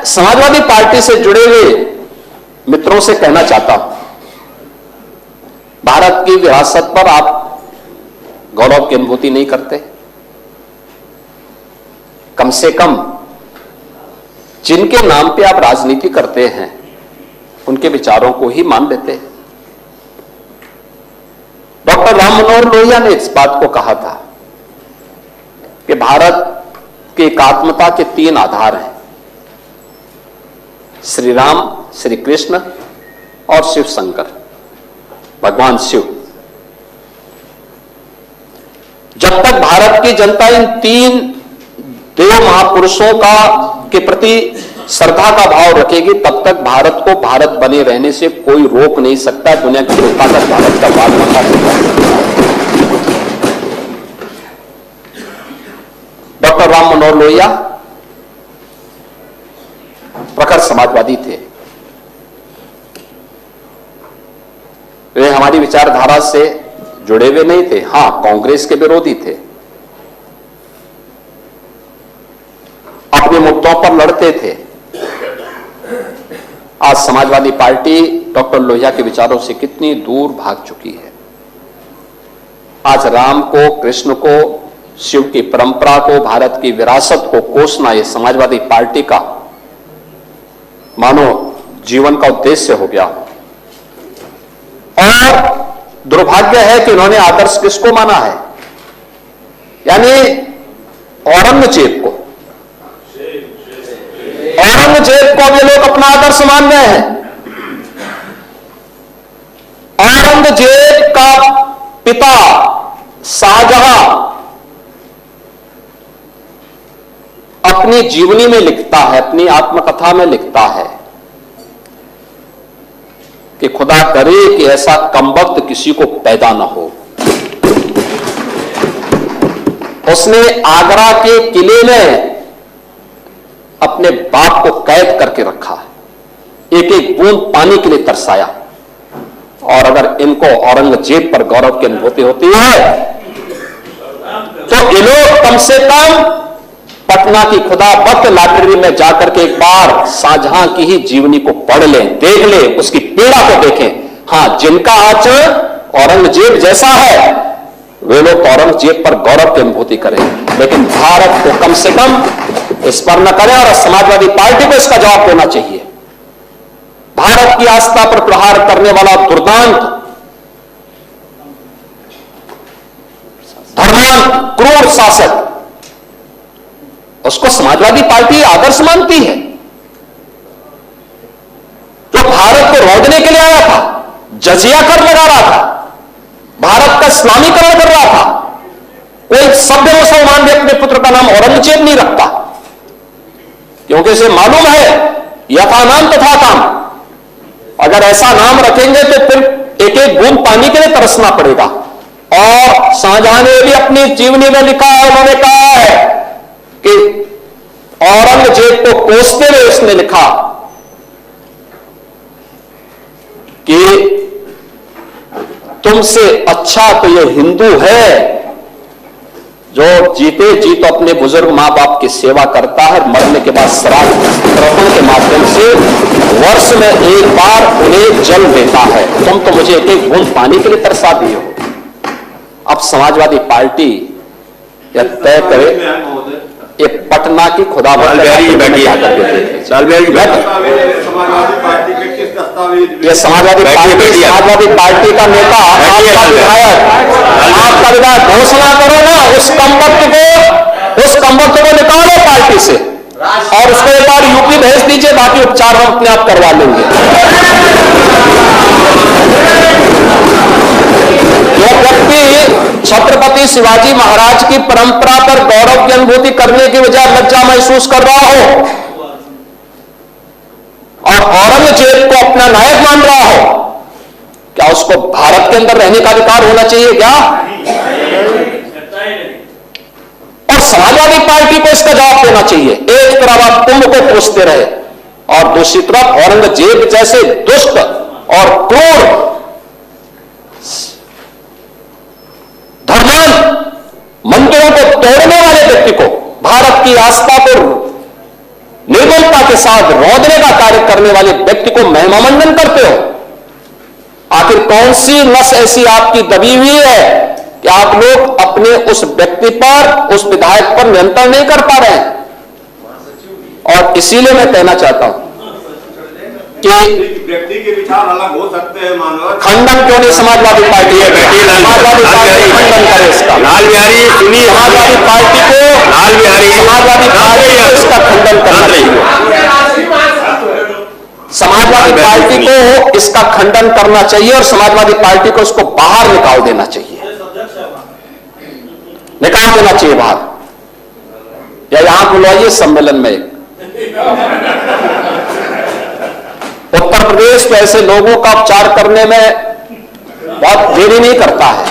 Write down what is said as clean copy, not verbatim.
Samajwadi party से जुड़े हुए मित्रों से कहना चाहता हूं, भारत की विरासत पर आप गौरव की अनुभूति नहीं करते? कम से कम जिनके नाम पे आप राजनीति करते हैं उनके विचारों को ही मान लेते। डॉक्टर राम मनोहर लोहिया ने इस बात को कहा था कि भारत की एकात्मता के 3 आधार हैं, श्री राम, श्री कृष्ण और शिव शंकर, भगवान शिव। जब तक भारत की जनता इन 3 देव महापुरुषों के प्रति श्रद्धा का भाव रखेगी, तब तक भारत को भारत बने रहने से कोई रोक नहीं सकता। दुनिया की कोई ताकत भारत का बात नहीं कर सकता। डॉक्टर राम मनोहर लोहिया प्रखर समाजवादी थे। वे हमारी विचारधारा से जुड़े हुए नहीं थे, हां कांग्रेस के विरोधी थे, अपने मुद्दों पर लड़ते थे। आज समाजवादी पार्टी डॉक्टर लोहिया के विचारों से कितनी दूर भाग चुकी है। आज राम को, कृष्ण को, शिव की परंपरा को, भारत की विरासत को कोसना यह समाजवादी पार्टी का मानो जीवन का उद्देश्य हो गया। और दुर्भाग्य है कि उन्होंने आदर्श किसको माना है? यानी औरंगजेब को। औरंगजेब को वे लोग अपना आदर्श मान रहे हैं। औरंगजेब का पिता शाहजहां अपनी जीवनी में लिखता है, अपनी आत्मकथा में लिखता है कि खुदा करे कि ऐसा कमबख्त किसी को पैदा ना हो। उसने आगरा के किले में अपने बाप को कैद करके रखा, एक एक बूंद पानी के लिए तरसाया। और अगर इनको औरंगजेब पर गौरव की अनुभूति होती है तो ये लोग कम से कम पटना की खुदाबख्त लाइब्रेरी में जाकर के एक बार शाहजहां की ही जीवनी को पढ़ लें, देख लें, उसकी पीड़ा को देखें। हां, जिनका आचरण औरंगजेब जैसा है वे लोग औरंगजेब पर गौरव की अनुभूति करें, लेकिन भारत को कम से कम इस पर न करें। और समाजवादी पार्टी को इसका जवाब देना चाहिए। भारत की आस्था पर प्रहार करने वाला दुर्दांत, धर्मांत, क्रूर शासक, उसको समाजवादी पार्टी आदर्श मानती है। जो भारत को रोकने के लिए आया था, जजिया कर लगा रहा था, भारत का इस्लामीकरण कर रहा था। कोई सभ्य मुसलमान भी अपने पुत्र का नाम औरंगजेब नहीं रखता, क्योंकि इसे मालूम है यथा नाम तथा काम। अगर ऐसा नाम रखेंगे तो फिर एक एक बूंद पानी के लिए तरसना पड़ेगा। और शाहजहां ने भी अपनी जीवनी में लिखा है, उन्होंने कहा है कि औरंगजेब को कोसते हुए उसने लिखा कि तुमसे अच्छा तो यह हिंदू है जो जीते जी तो अपने बुजुर्ग मां बाप की सेवा करता है, मरने के बाद श्राद्ध तर्पण के माध्यम से वर्ष में एक बार उन्हें जल देता है। तुम तो मुझे एक एक बूंद पानी के लिए तरसा दिए हो। अब समाजवादी पार्टी यह तय करे, ये पटना की खुदाबख्त ये समाजवादी पार्टी का नेता, आपका विधायक घोषणा करो ना, उस कमबख्त को निकालो पार्टी से और उसको एक बार यूपी भेज दीजिए, बाकी उपचार हम अपने आप करवा लेंगे। जो व्यक्ति छत्रपति शिवाजी महाराज की परंपरा पर गौरव की अनुभूति करने की बजाय लज्जा महसूस कर रहा हो और औरंगजेब को अपना नायक मान रहा हो, क्या उसको भारत के अंदर रहने का अधिकार होना चाहिए क्या? और समाजवादी पार्टी को इसका जवाब देना चाहिए। एक तरफ आप कुंभ को कोसते रहे और दूसरी तरफ औरंगजेब जैसे दुष्ट और क्रूर धर्मांध मंदिरों को तोड़ने वाले व्यक्ति को, भारत की आस्था को निर्बलता के साथ रौंदने का कार्य करने वाले व्यक्ति को महिमामंडन करते हो? आखिर कौन सी नस ऐसी आपकी दबी हुई है कि आप लोग अपने उस व्यक्ति पर, उस विधायक पर नियंत्रण नहीं कर पा रहे हैं? और इसीलिए मैं कहना चाहता हूं कि व्यक्ति के विचार अलग हो सकते हैं, मानव खंडन क्यों नहीं समाजवादी पार्टी है? समाजवादी पार्टी खंडन करे इसका। लाल बिहारी सुनिए, समाजवादी पार्टी को, लाल बिहारी समाजवादी पार्टी को इसका खंडन करना चाहिए। समाजवादी पार्टी को इसका खंडन करना चाहिए और समाजवादी पार्टी को इसको बाहर निकाल देना चाहिए, निकाल देना चाहिए बाहर, या यहां बुलवाइए सम्मेलन में। उत्तर प्रदेश तो ऐसे लोगों का उपचार करने में बहुत देरी नहीं करता है।